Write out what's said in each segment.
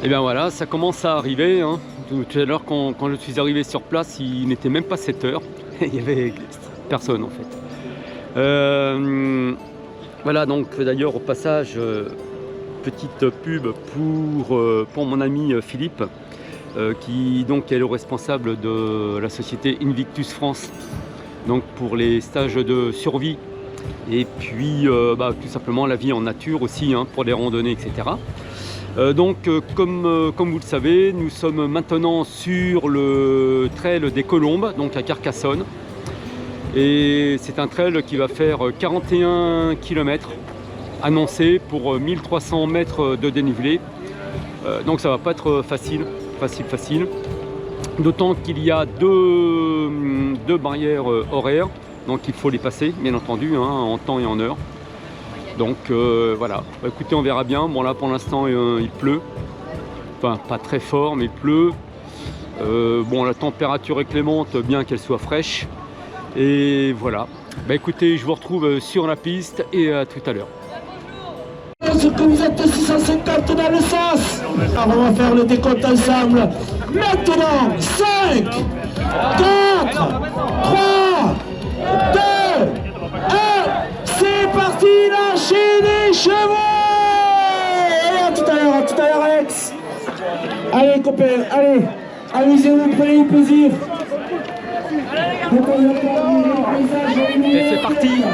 Et bien voilà, ça commence à arriver, hein. Tout à l'heure quand je suis arrivé sur place, il n'était même pas 7 heures. Il y avait personne en fait. Voilà, donc d'ailleurs au passage, petite pub pour mon ami Philippe, qui donc est le responsable de la société Invictus France, donc pour les stages de survie et puis tout simplement la vie en nature aussi, hein, pour les randonnées, etc. Comme vous le savez, nous sommes maintenant sur le trail des Colombes, donc à Carcassonne. Et c'est un trail qui va faire 41 km annoncé pour 1300 mètres de dénivelé. Donc ça va pas être facile. D'autant qu'il y a deux barrières horaires, donc il faut les passer, bien entendu, hein, en temps et en heure. Donc voilà, écoutez, on verra bien. Bon là pour l'instant il pleut, enfin pas très fort mais il pleut. Bon, la température est clémente, bien qu'elle soit fraîche. Et voilà, écoutez, je vous retrouve sur la piste et à tout à l'heure. Est-ce que vous êtes 650 dans le sens? Alors on va faire le décompte ensemble. Maintenant, 5, 4, 3, 2, 1, c'est parti, lâchez les chevaux! Allez, à tout à l'heure Alex. Allez copains, allez, amusez-vous, prenez du plaisir. Et c'est parti!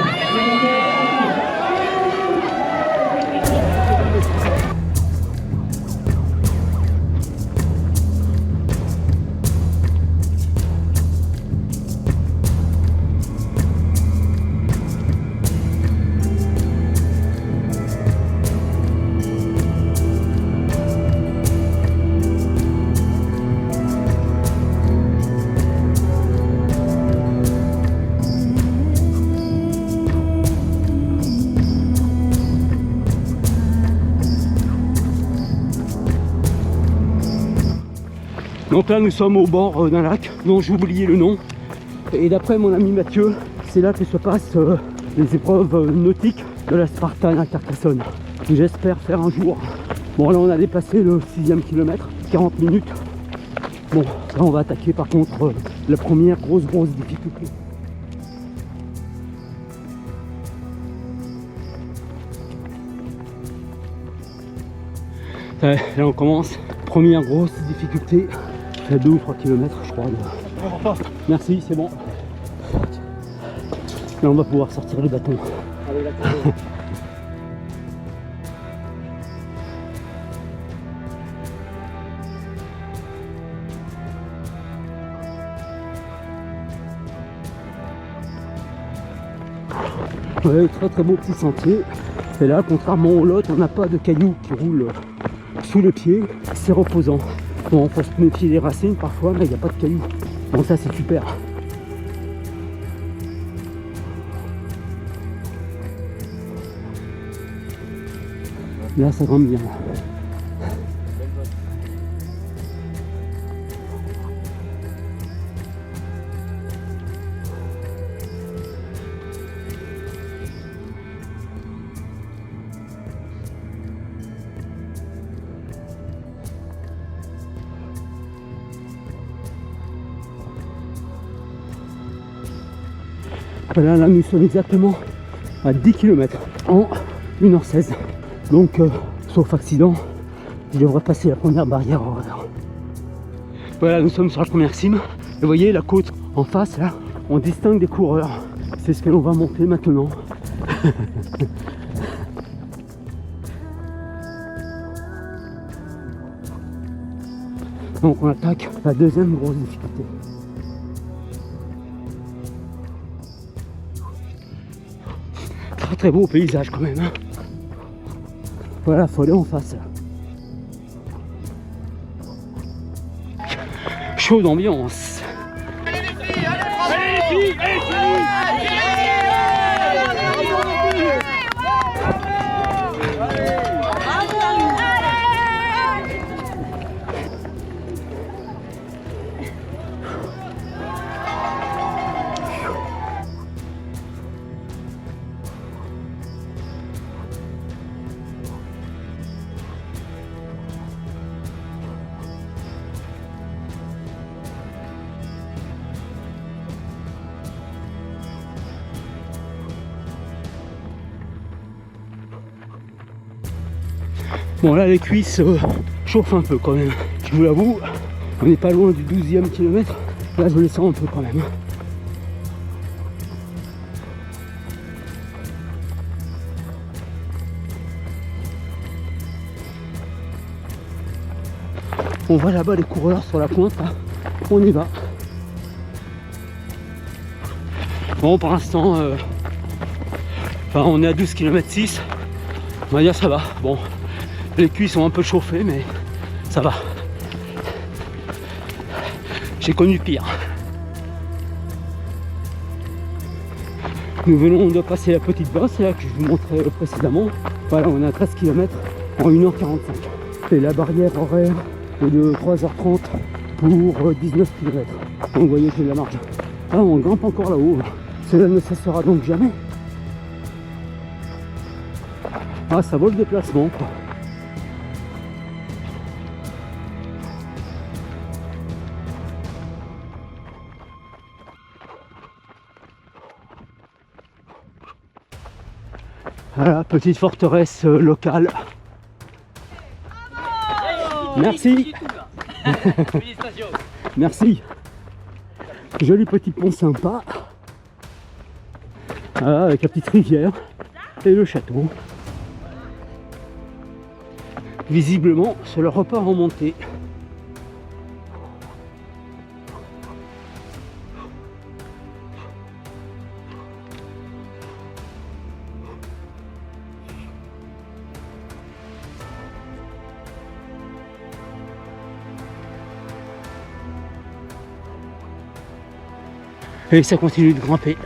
Donc là nous sommes au bord d'un lac dont j'ai oublié le nom, et d'après mon ami Mathieu, c'est là que se passent les épreuves nautiques de la Spartan à Carcassonne. J'espère faire un jour. Bon là on a dépassé le 6e kilomètre, 40 minutes. Bon là on va attaquer par contre la première grosse difficulté. Là on commence, première grosse difficulté. 2 ou 3 km je crois. Merci, c'est bon. Là on va pouvoir sortir le bâton. Ouais, très beau petit sentier. Et là, contrairement au lot, on n'a pas de cailloux qui roulent sous le pied. C'est reposant. Bon, faut se méfier des racines parfois, mais il n'y a pas de cailloux. Bon, ça c'est super. Là, ça grimpe bien. Là nous sommes exactement à 10 km en 1h16. Donc, sauf accident, je devrais passer la première barrière horaire. Voilà, nous sommes sur la première cime. Et vous voyez la côte en face, là, on distingue des coureurs. C'est ce que l'on va monter maintenant. Donc on attaque la deuxième grosse difficulté. Très beau paysage quand même, hein. Voilà, faut aller en face. Chaud d'ambiance. Allez les filles, allez, Bon là les cuisses chauffent un peu quand même, je vous l'avoue. On n'est pas loin du 12e kilomètre. Là je les sens un peu quand même. On voit là-bas les coureurs sur la pointe, là. On y va. Bon pour l'instant, enfin on est à 12 km 6. On va dire ça va. Bon, les cuisses sont un peu chauffées mais ça va. J'ai connu pire. Nous venons de passer la petite bosse là que je vous montrais précédemment. Voilà, on est à 13 km en 1h45. Et la barrière horaire est de 3h30 pour 19 km. Donc vous voyez j'ai de la marge. Ah, on grimpe encore là-haut. Cela ne cessera donc jamais. Ah, ça vaut le déplacement quoi. Voilà, petite forteresse locale. Merci. Merci. Joli petit pont sympa. Voilà, avec la petite rivière et le château. Visiblement, c'est le repas en montée. Et ça continue de grimper.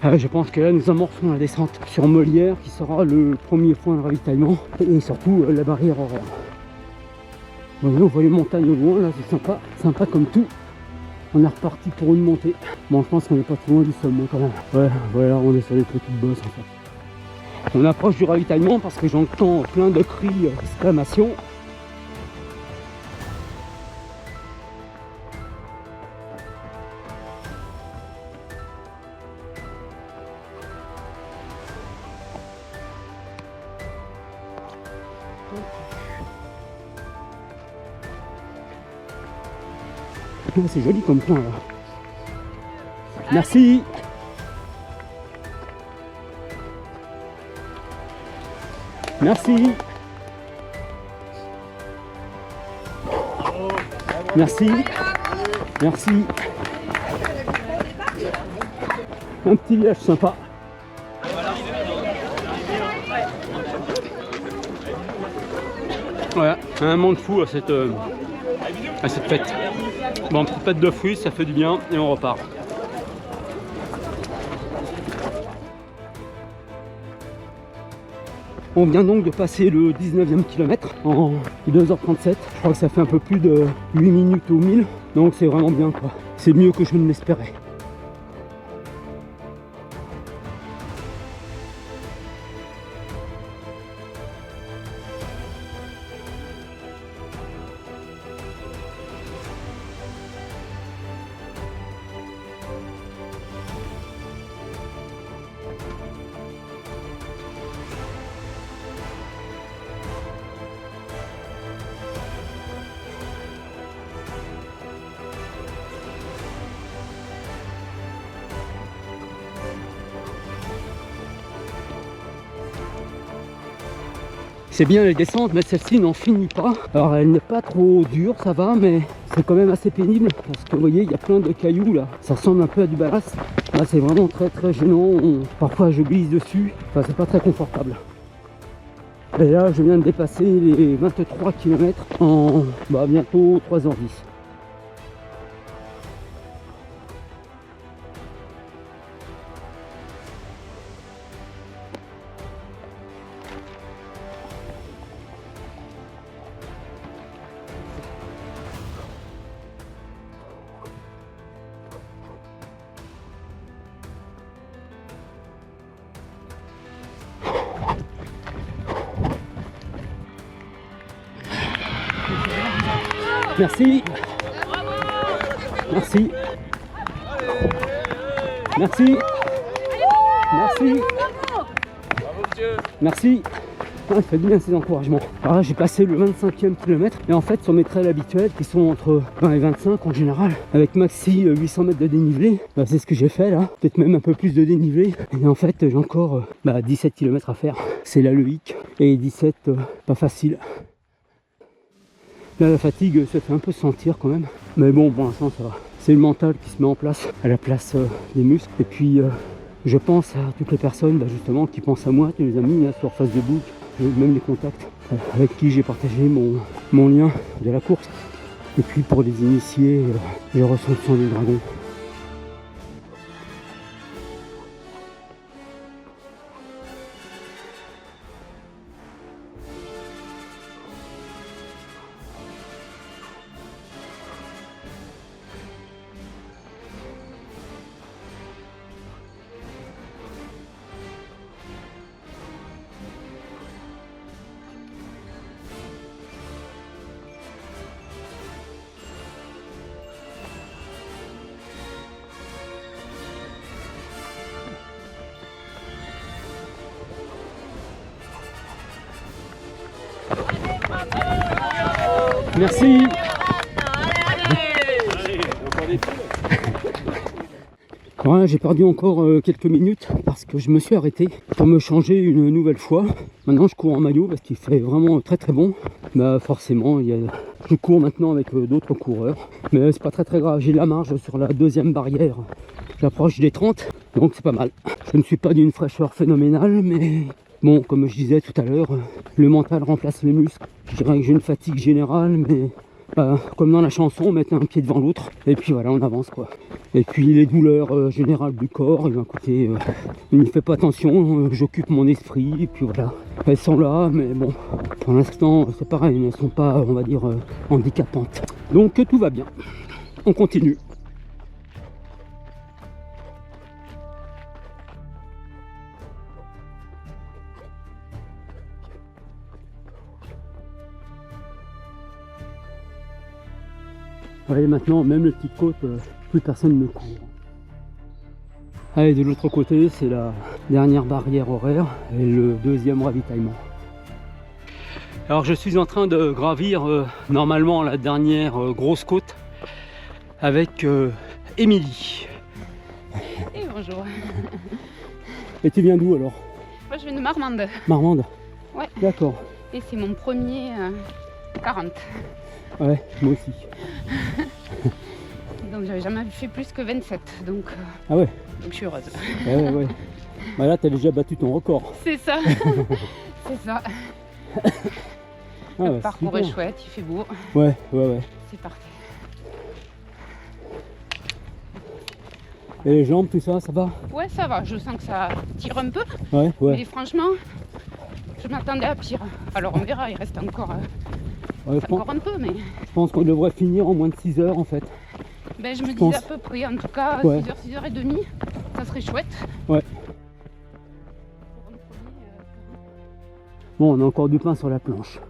Je pense que là nous amorçons la descente sur Molière qui sera le premier point de ravitaillement et surtout la barrière horaire. Bon, on voit les montagnes au loin, là c'est sympa, sympa comme tout. On est reparti pour une montée. Bon, je pense qu'on n'est pas trop loin du sommet quand même. Ouais, voilà, on est sur les petites bosses en fait. On approche du ravitaillement parce que j'entends plein de cris d'exclamation. C'est joli comme point là. Merci. Merci. Merci. Merci. Un petit village sympa. Voilà, un monde fou à cette fête. Bon, petite pâte de fruits, ça fait du bien et on repart. On vient donc de passer le 19e kilomètre en 2h37. Je crois que ça fait un peu plus de 8 minutes au 1000. Donc c'est vraiment bien quoi. C'est mieux que je ne l'espérais. C'est bien les descentes, mais celle-ci n'en finit pas. Alors elle n'est pas trop dure, ça va, mais c'est quand même assez pénible parce que vous voyez, il y a plein de cailloux là. Ça ressemble un peu à du ballast. Là, c'est vraiment très très gênant. Parfois je glisse dessus. Enfin, c'est pas très confortable. Et là, je viens de dépasser les 23 km en bientôt 3h10. Merci. Merci. Merci. Merci. Merci. Ah, ça fait bien ces encouragements. Alors là j'ai passé le 25e kilomètre et en fait sur mes trails habituels qui sont entre 20 et 25 en général, avec maxi 800 mètres de dénivelé, bah, c'est ce que j'ai fait là, peut-être même un peu plus de dénivelé. Et en fait j'ai encore 17 km à faire. C'est là le hic et 17 pas facile. Là la fatigue se fait un peu sentir quand même. Mais bon pour l'instant ça va. C'est le mental qui se met en place à la place des muscles. Et puis je pense à toutes les personnes justement qui pensent à moi, tous les amis là, sur Facebook, même les contacts avec qui j'ai partagé mon lien de la course. Et puis pour les initiés, je ressens le sang des dragons. Merci. Voilà, j'ai perdu encore quelques minutes parce que je me suis arrêté pour me changer une nouvelle fois. Maintenant je cours en maillot parce qu'il fait vraiment très très bon. Bah forcément je cours maintenant avec d'autres coureurs. Mais c'est pas très grave, j'ai la marge sur la deuxième barrière. J'approche des 30, donc c'est pas mal. Je ne suis pas d'une fraîcheur phénoménale, mais bon, comme je disais tout à l'heure, le mental remplace les muscles. Je dirais que j'ai une fatigue générale, mais comme dans la chanson, on met un pied devant l'autre, et puis voilà, on avance quoi. Et puis les douleurs générales du corps, écoutez, il ne fait pas attention, j'occupe mon esprit, et puis voilà. Elles sont là, mais bon, pour l'instant, c'est pareil, elles ne sont pas, on va dire, handicapantes. Donc tout va bien. On continue. Allez, maintenant, même les petites côtes, plus personne ne court. Allez, de l'autre côté, c'est la dernière barrière horaire et le deuxième ravitaillement. Alors, je suis en train de gravir normalement la dernière grosse côte avec Émilie. Et bonjour. Et tu viens d'où alors? Moi, je viens de Marmande. Marmande? Ouais. D'accord. Et c'est mon premier 40. Ouais, moi aussi. Donc j'avais jamais fait plus que 27, donc ah ouais. Donc je suis heureuse. Ouais. Bah là, t'as déjà battu ton record. C'est ça. C'est ça. Ah, le parcours est chouette, il fait beau. Ouais. C'est parfait. Et les jambes, tout ça, ça va? Ouais, ça va. Je sens que ça tire un peu. Ouais. Mais franchement, je m'attendais à pire. Alors on verra, il reste encore, encore un peu, mais... Je pense qu'on devrait finir en moins de 6 heures en fait. Ben, je me disais à peu près, en tout cas, 6h, 6h30, ça serait chouette. Ouais. Bon, on a encore du pain sur la planche.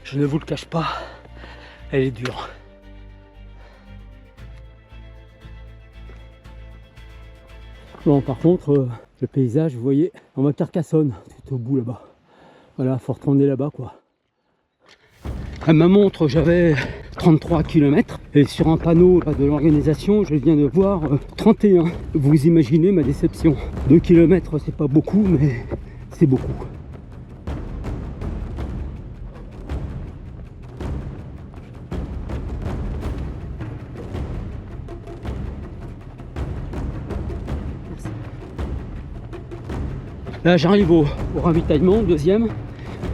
Je ne vous le cache pas, elle est dure. Bon, par contre, le paysage, vous voyez, on va Carcassonne, tout au bout là-bas. Voilà, faut retourner là-bas quoi. À ma montre, j'avais 33 km et sur un panneau là, de l'organisation, je viens de voir 31. Vous imaginez ma déception. 2 km, c'est pas beaucoup, mais c'est beaucoup. Là j'arrive au ravitaillement, deuxième,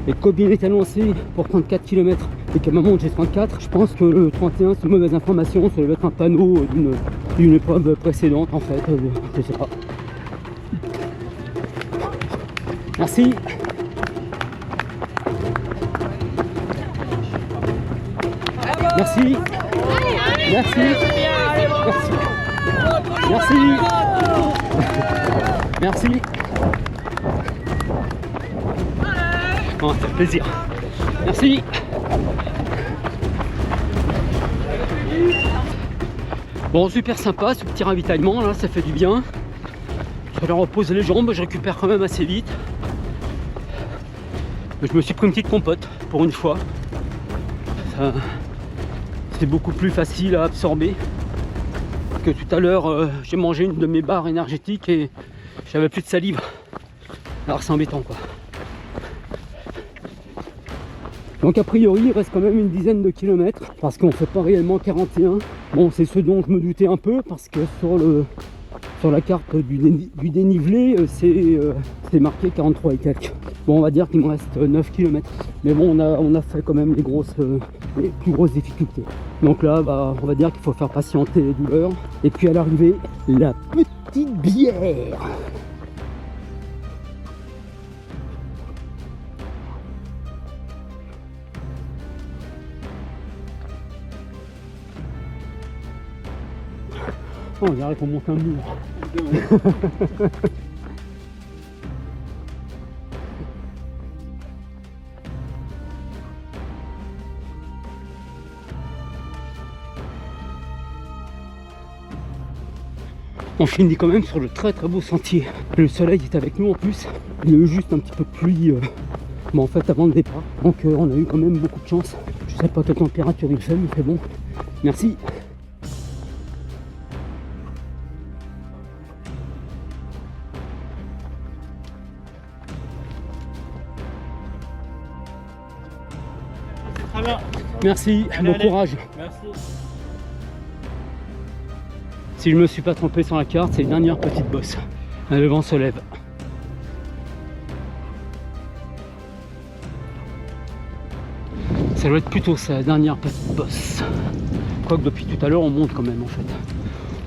et comme il est annoncé pour 34 km et qu'à ma montre j'ai 34, je pense que le 31 c'est une mauvaise information, ça doit être un panneau d'une épreuve précédente en fait, je sais pas. Merci. Merci. Merci. Merci. Merci. Bon, ça fait plaisir. Merci. Bon, super sympa ce petit ravitaillement là, ça fait du bien. Ça leur repose les jambes, je récupère quand même assez vite. Je me suis pris une petite compote pour une fois. C'est beaucoup plus facile à absorber que tout à l'heure. J'ai mangé une de mes barres énergétiques et j'avais plus de salive. Alors c'est embêtant quoi. Donc a priori il reste quand même une dizaine de kilomètres parce qu'on fait pas réellement 41. Bon, c'est ce dont je me doutais un peu parce que sur la carte du dénivelé c'est marqué 43 et quelques. Bon, on va dire qu'il me reste 9 km. Mais bon, on a fait quand même les plus grosses difficultés. Donc là, bah, on va dire qu'il faut faire patienter les douleurs. Et puis à l'arrivée, la petite bière. Oh, on dirait qu'on monte un mur. On finit quand même sur le très beau sentier. Le soleil est avec nous en plus. Il y a eu juste un petit peu de pluie en fait avant le départ. Donc on a eu quand même beaucoup de chance. Je sais pas quelle température il fait, mais c'est bon. Merci. Très bien. Merci, bon courage. Merci. Si je me suis pas trompé sur la carte, c'est une dernière petite bosse. Le vent se lève. Ça doit être plutôt ça, la dernière petite bosse. Quoique depuis tout à l'heure on monte quand même en fait.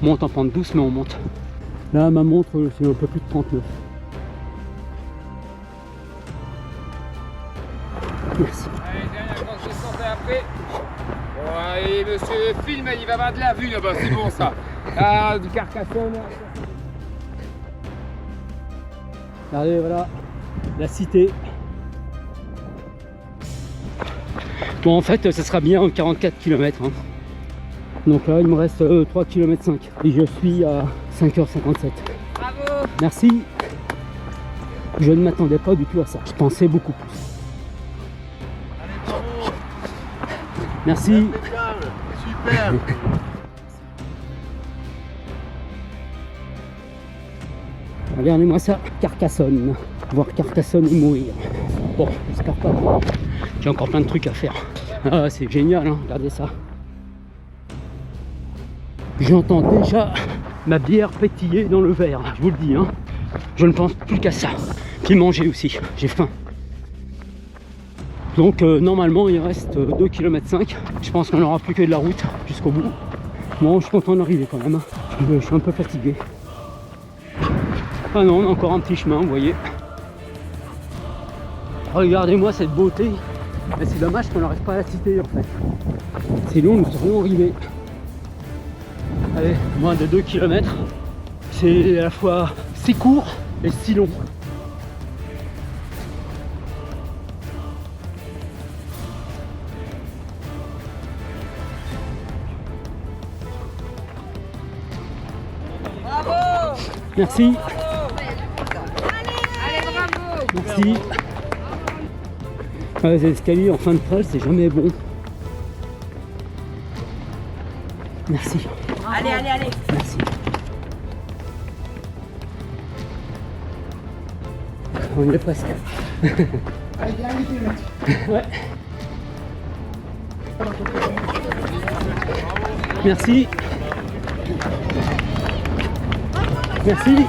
On monte en pente douce mais on monte. Là ma montre c'est un peu plus de 39. Merci. Allez, dernière grande descente après. Bon, allez, monsieur, filme, il va avoir de la vue là-bas, c'est bon ça. Ah, du Carcassonne. Regardez, voilà, la cité. Bon, en fait, ça sera bien 44 km. Hein. Donc là, il me reste 3 km 5 et je suis à 5h57. Bravo. Merci. Je ne m'attendais pas du tout à ça. Je pensais beaucoup plus. Merci. Super. Regardez-moi ça, Carcassonne. Voir Carcassonne et mourir. Bon, j'espère pas. J'ai encore plein de trucs à faire. Ah, c'est génial, hein, regardez ça. J'entends déjà ma bière pétiller dans le verre, je vous le dis. Hein. Je ne pense plus qu'à ça. Puis manger aussi, j'ai faim. Donc normalement il reste 2 km 5. Je pense qu'on n'aura plus que de la route jusqu'au bout. Bon, je suis content d'arriver quand même. Je suis un peu fatigué. Ah non, on a encore un petit chemin, vous voyez. Regardez-moi cette beauté. Mais c'est dommage qu'on n'arrive pas à la citer en fait. Sinon nous serions arrivés. Allez, moins de 2 km. C'est à la fois si court et si long. Bravo. Merci. Allez, bravo. Merci. Ah, les escaliers en fin de trail, c'est jamais bon. Merci. Allez, allez, allez. Merci. On y est presque. Ouais. Merci. Merci.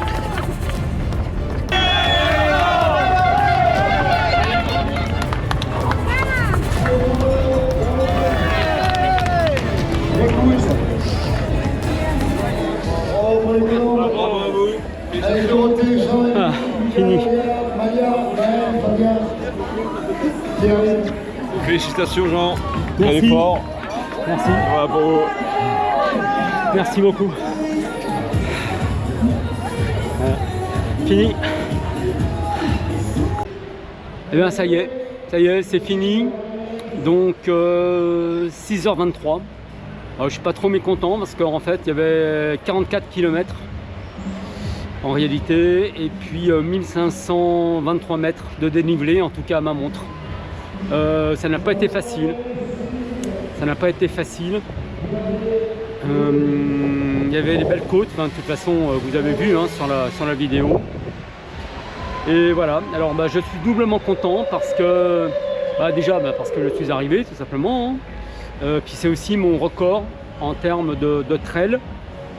Ah, fini. Félicitations Jean. Merci. Allez fort. Merci. Bravo. Merci beaucoup. Fini. Et bien ça y est, ça y est, c'est fini. Donc 6h23. Alors, je suis pas trop mécontent parce qu'en fait il y avait 44 km en réalité et puis 1523 mètres de dénivelé, en tout cas à ma montre. Ça n'a pas été facile. Ça n'a pas été facile. Il y avait des belles côtes, enfin, de toute façon vous avez vu hein, sur la vidéo. Et voilà, alors je suis doublement content parce que déjà parce que je suis arrivé tout simplement. Hein. Puis c'est aussi mon record en termes de trail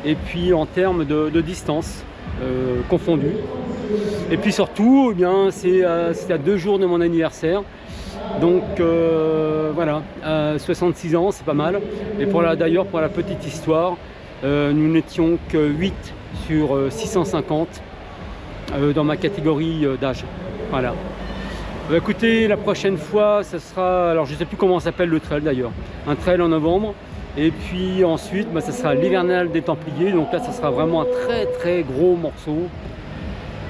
et puis en termes de distance confondue. Et puis surtout, eh bien, c'est à 2 jours de mon anniversaire. Donc voilà, 66 ans, c'est pas mal. Et d'ailleurs, pour la petite histoire, nous n'étions que 8 sur 650 dans ma catégorie d'âge. Voilà. Écoutez, la prochaine fois, ça sera, alors je ne sais plus comment s'appelle le trail d'ailleurs, un trail en novembre, et puis ensuite, ça sera l'hivernal des Templiers, donc là, ça sera vraiment un très très gros morceau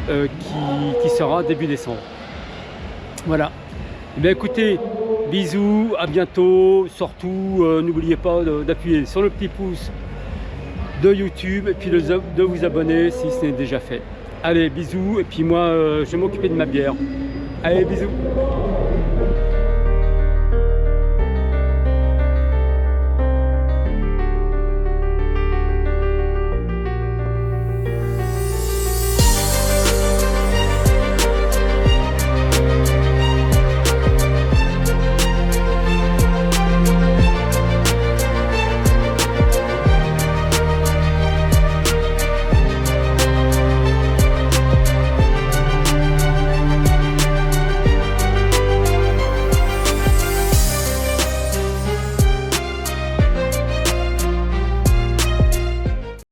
qui sera début décembre. Voilà. Eh bien, écoutez, bisous, à bientôt, surtout, n'oubliez pas d'appuyer sur le petit pouce de YouTube, et puis de vous abonner si ce n'est déjà fait. Allez, bisous, et puis moi, je vais m'occuper de ma bière. Allez, bisous.